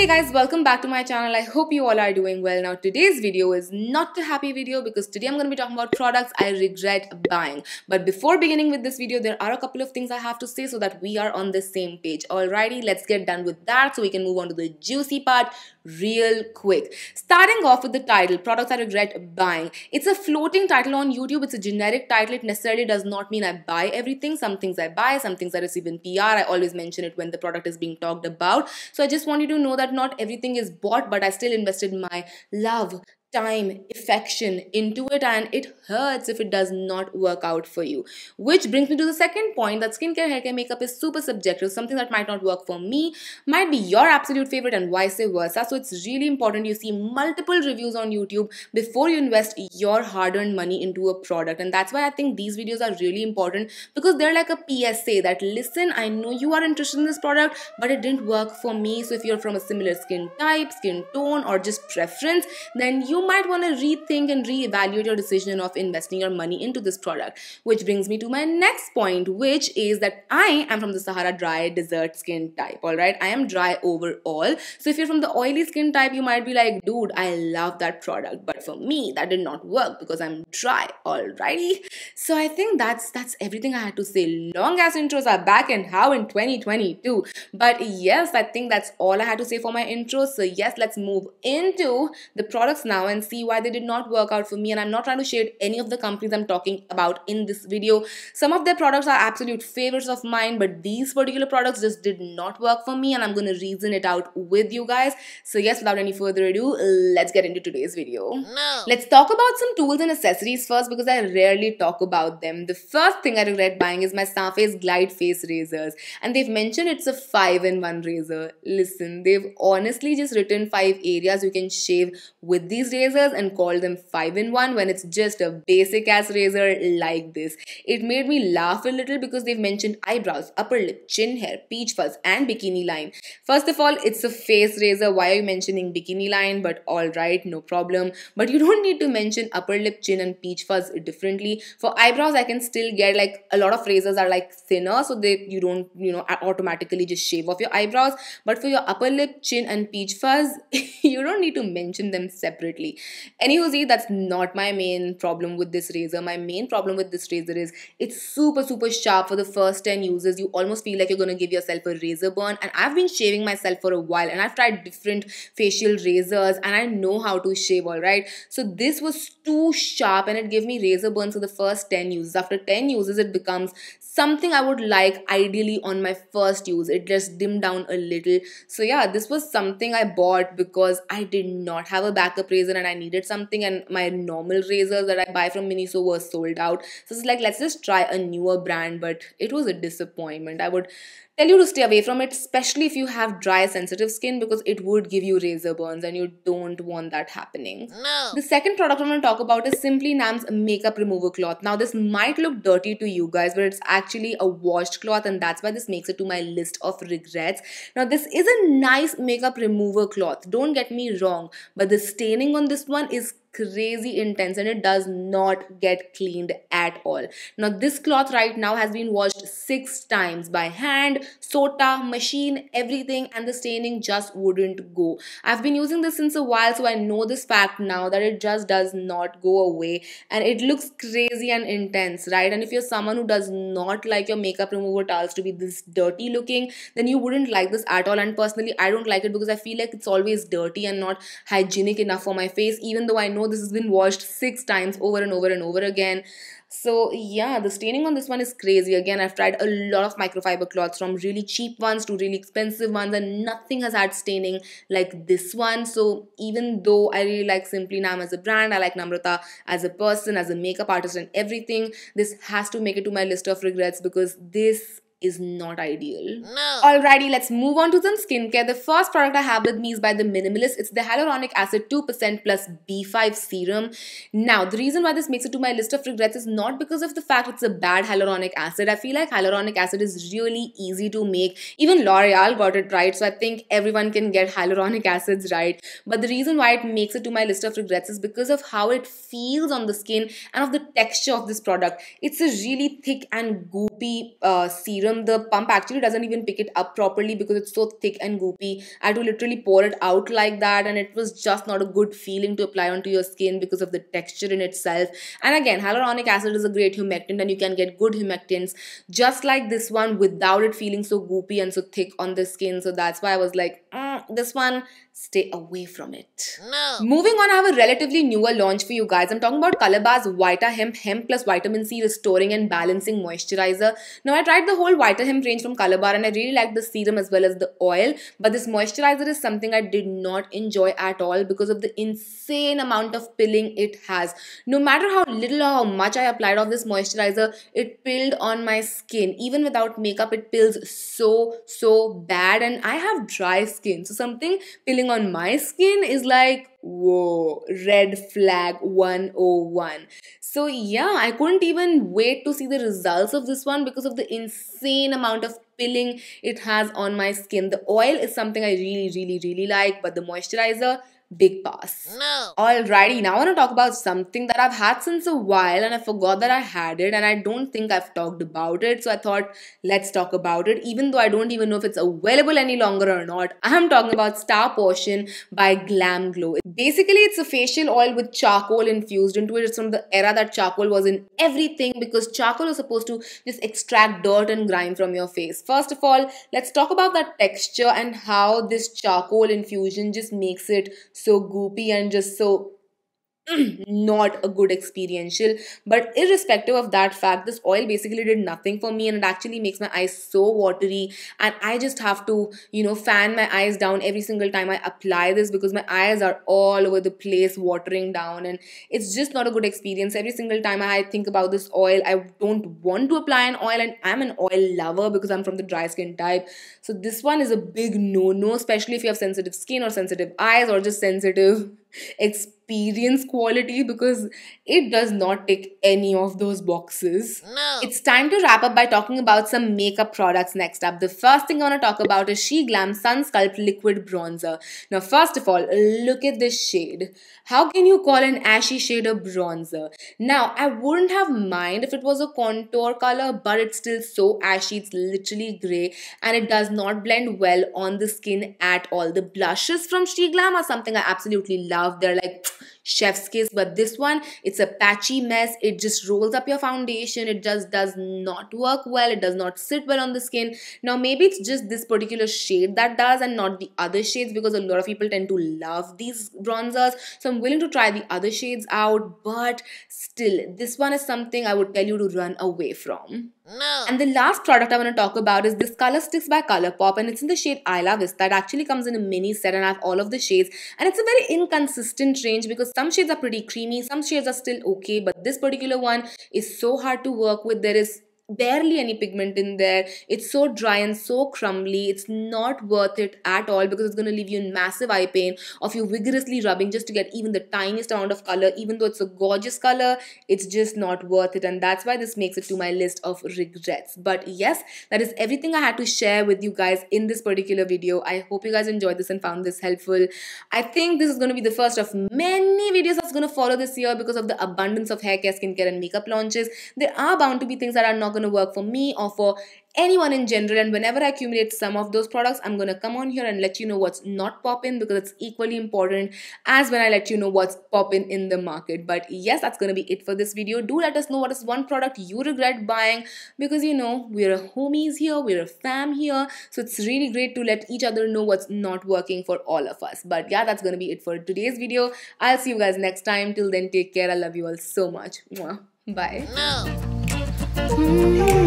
Hey guys, welcome back to my channel. I hope you all are doing well. Now today's video is not a happy video because today I'm going to be talking about products I regret buying. But before beginning with this video, there are a couple of things I have to say so that we are on the same page. Alrighty, let's get done with that so we can move on to the juicy part real quick. Starting off with the title, products I regret buying. It's a floating title on YouTube. It's a generic title. It necessarily does not mean I buy everything. Some things I buy, some things I receive in PR. I always mention it when the product is being talked about. So I just want you to know that not everything is bought, but I still invested my love, time, affection into it, and it hurts if it does not work out for you. Which brings me to the second point, that skincare, haircare, makeup is super subjective. Something that might not work for me might be your absolute favorite and vice versa. So it's really important you see multiple reviews on YouTube before you invest your hard-earned money into a product. And that's why I think these videos are really important, because they're like a PSA that, listen, I know you are interested in this product, but it didn't work for me. So if you're from a similar skin type, skin tone, or just preference, then you might want to rethink and reevaluate your decision of investing your money into this product. Which brings me to my next point, which is that I am from the Sahara dry desert skin type. Alright, I am dry overall. So if you're from the oily skin type, you might be like, dude, I love that product, but for me that did not work because I'm dry. Alrighty, so I think that's everything I had to say. Long ass intros are back, and how in 2022. But yes, I think that's all I had to say for my intro. So yes, let's move into the products now and see why they did not work out for me. And I'm not trying to shade any of the companies I'm talking about in this video. Some of their products are absolute favorites of mine, but these particular products just did not work for me, and I'm going to reason it out with you guys. So yes, without any further ado, let's get into today's video. Let's talk about some tools and accessories first, because I rarely talk about them. The first thing I regret buying is my Sanfe's Glide Face razors, and they've mentioned it's a 5-in-1 razor. Listen, they've honestly just written 5 areas you can shave with these razors and call them 5-in-1 when it's just a basic ass razor like this. It made me laugh a little because they've mentioned eyebrows, upper lip, chin hair, peach fuzz, and bikini line. First of all, it's a face razor. Why are you mentioning bikini line? But alright, no problem. But you don't need to mention upper lip, chin, and peach fuzz differently. For eyebrows, I can still get, like, a lot of razors are like thinner, so you don't automatically just shave off your eyebrows. But for your upper lip, chin, and peach fuzz, you don't need to mention them separately. Anywho, that's not my main problem with this razor. My main problem with this razor is it's super sharp. For the first 10 uses, you almost feel like you're gonna give yourself a razor burn. And I've been shaving myself for a while, and I've tried different facial razors, and I know how to shave, alright. So this was too sharp, and it gave me razor burns for the first 10 uses. After 10 uses, it becomes something I would like ideally on my first use. It just dimmed down a little. So yeah, this was something I bought because I did not have a backup razor and I needed something, and my normal razors that I buy from Miniso were sold out. So it's like, let's just try a newer brand, but it was a disappointment. I would tell you to stay away from it, especially if you have dry, sensitive skin, because it would give you razor burns and you don't want that happening. No. The second product I'm going to talk about is SimplyNam's makeup remover cloth. Now, this might look dirty to you guys, but it's actually a washed cloth, and that's why this makes it to my list of regrets. Now, this is a nice makeup remover cloth, don't get me wrong, but the staining on this one is crazy intense, and it does not get cleaned at all. Now this cloth right now has been washed 6 times by hand, sota, machine, everything, and the staining just wouldn't go. I've been using this since a while, so I know this fact now that it just does not go away, and it looks crazy and intense, right? And if you're someone who does not like your makeup remover towels to be this dirty looking, then you wouldn't like this at all. And personally, I don't like it because I feel like it's always dirty and not hygienic enough for my face, even though I know this has been washed 6 times over and over and over again. So yeah, the staining on this one is crazy. Again, I've tried a lot of microfiber cloths, from really cheap ones to really expensive ones, and nothing has had staining like this one. So even though I really like SimplyNam as a brand, I like Namrata as a person, as a makeup artist and everything, this has to make it to my list of regrets because this is not ideal. No. Alrighty, let's move on to some skincare. The first product I have with me is by the Minimalist. It's the Hyaluronic Acid 2% plus B5 serum. Now, the reason why this makes it to my list of regrets is not because of the fact it's a bad hyaluronic acid. I feel like hyaluronic acid is really easy to make. Even L'Oreal got it right, so I think everyone can get hyaluronic acids right. But the reason why it makes it to my list of regrets is because of how it feels on the skin and of the texture of this product. It's a really thick and goopy serum serum, the pump actually doesn't even pick it up properly because it's so thick and goopy. I had to literally pour it out like that, and it was just not a good feeling to apply onto your skin because of the texture in itself. And again, hyaluronic acid is a great humectant, and you can get good humectants just like this one without it feeling so goopy and so thick on the skin. So that's why I was like, this one, stay away from it. No. Moving on, I have a relatively newer launch for you guys. I'm talking about Colorbar's Vita Hemp plus Vitamin C Restoring and Balancing Moisturizer. Now, I tried the whole Vita Hemp range from Colorbar, and I really liked the serum as well as the oil. But this moisturizer is something I did not enjoy at all because of the insane amount of pilling it has. No matter how little or how much I applied of this moisturizer, it pilled on my skin. Even without makeup, it pills so bad, and I have dry skin. So something pilling on my skin is like, whoa, red flag 101. So yeah, I couldn't even wait to see the results of this one because of the insane amount of pilling it has on my skin. The oil is something I really like, but the moisturizer, big pass. No. Alrighty, now I want to talk about something that I've had since a while, and I forgot that I had it, and I don't think I've talked about it. So I thought, let's talk about it, even though I don't even know if it's available any longer or not. I'm talking about Starpotion by Glamglow. Basically, it's a facial oil with charcoal infused into it. It's from the era that charcoal was in everything, because charcoal is supposed to just extract dirt and grime from your face. First of all, let's talk about that texture and how this charcoal infusion just makes it so goopy and just so not a good experiential. But irrespective of that fact, this oil basically did nothing for me, and it actually makes my eyes so watery, and I just have to, fan my eyes down every single time I apply this because my eyes are all over the place watering down, and it's just not a good experience. Every single time I think about this oil, I don't want to apply an oil, and I'm an oil lover because I'm from the dry skin type. So this one is a big no-no, especially if you have sensitive skin or sensitive eyes or just sensitive experience quality, because it does not tick any of those boxes. No. It's time to wrap up by talking about some makeup products next up. The first thing I want to talk about is Sheglam Sun Sculpt Liquid Bronzer. Now, first of all, look at this shade. How can you call an ashy shade a bronzer? Now, I wouldn't have mind if it was a contour color, but it's still so ashy. It's literally grey, and it does not blend well on the skin at all. The blushes from Sheglam are something I absolutely love. They're like chef's kiss, but this one, it's a patchy mess. It just rolls up your foundation. It just does not work well. It does not sit well on the skin. Now, maybe it's just this particular shade that does and not the other shades, because a lot of people tend to love these bronzers. So I'm willing to try the other shades out, but still, this one is something I would tell you to run away from. No. And the last product I want to talk about is this color Stix by Colourpop, and it's in the shade Isla Vista. It actually comes in a mini set, and I have all of the shades, and it's a very inconsistent range because some shades are pretty creamy, some shades are still okay, but this particular one is so hard to work with. There is barely any pigment in there. It's so dry and so crumbly. It's not worth it at all because it's going to leave you in massive eye pain of you vigorously rubbing just to get even the tiniest amount of color. Even though it's a gorgeous color, it's just not worth it, and that's why this makes it to my list of regrets. But yes, that is everything I had to share with you guys in this particular video. I hope you guys enjoyed this and found this helpful. I think this is going to be the first of many videos that's going to follow this year because of the abundance of hair care, skincare and makeup launches. There are bound to be things that are not going to work for me or for anyone in general, and whenever I accumulate some of those products, I'm going to come on here and let you know what's not popping, because it's equally important as when I let you know what's popping in the market. But yes, that's going to be it for this video. Do let us know what is one product you regret buying, because we're homies here, we're a fam here, so it's really great to let each other know what's not working for all of us. But yeah, that's going to be it for today's video. I'll see you guys next time. Till then, take care. I love you all so much. Mwah. Bye. No.